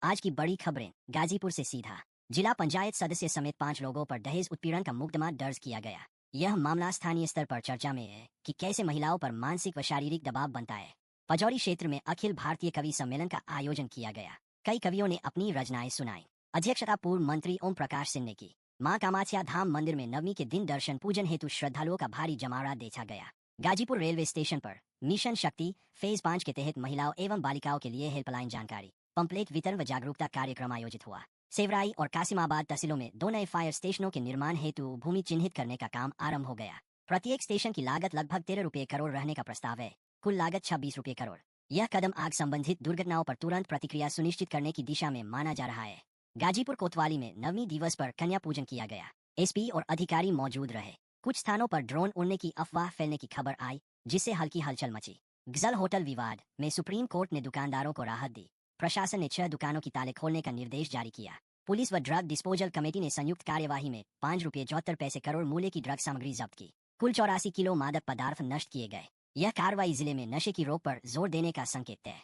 आज की बड़ी खबरें गाजीपुर से सीधा। जिला पंचायत सदस्य समेत 5 लोगों पर दहेज उत्पीड़न का मुकदमा दर्ज किया गया। यह मामला स्थानीय स्तर पर चर्चा में है कि कैसे महिलाओं पर मानसिक व शारीरिक दबाव बनता है। पचौरी क्षेत्र में अखिल भारतीय कवि सम्मेलन का आयोजन किया गया। कई कवियों ने अपनी रचनाएं सुनाई। अध्यक्षता पूर्व मंत्री ओम प्रकाश सिंह ने की। मां कामाख्या धाम मंदिर में नवमी के दिन दर्शन पूजन हेतु श्रद्धालुओं का भारी जमावड़ा देखा गया। गाजीपुर रेलवे स्टेशन पर मिशन शक्ति फेज 5 के तहत महिलाओं एवं बालिकाओं के लिए हेल्पलाइन जानकारी पंपलेट वितरण व जागरूकता कार्यक्रम आयोजित हुआ। सेवराई और कासिमाबाद तहसीलों में 2 नए फायर स्टेशनों के निर्माण हेतु भूमि चिन्हित करने का काम आरंभ हो गया। प्रत्येक स्टेशन की लागत लगभग 13 रुपये करोड़ रहने का प्रस्ताव है। कुल लागत 26 रुपये करोड़। यह कदम आग संबंधित दुर्घटनाओं पर तुरंत प्रतिक्रिया सुनिश्चित करने की दिशा में माना जा रहा है। गाजीपुर कोतवाली में नवमी दिवस पर कन्या पूजन किया गया। एसपी और अधिकारी मौजूद रहे। कुछ स्थानों पर ड्रोन उड़ने की अफवाह फैलने की खबर आई, जिससे हल्की हलचल मची। गजल होटल विवाद में सुप्रीम कोर्ट ने दुकानदारों को राहत दी। प्रशासन ने 6 दुकानों की ताले खोलने का निर्देश जारी किया। पुलिस व ड्रग डिस्पोजल कमेटी ने संयुक्त कार्यवाही में 5 रुपये 74 पैसे करोड़ मूल्य की ड्रग सामग्री जब्त की। कुल 84 किलो मादक पदार्थ नष्ट किए गए। यह कार्रवाई जिले में नशे की रोक पर जोर देने का संकेत है।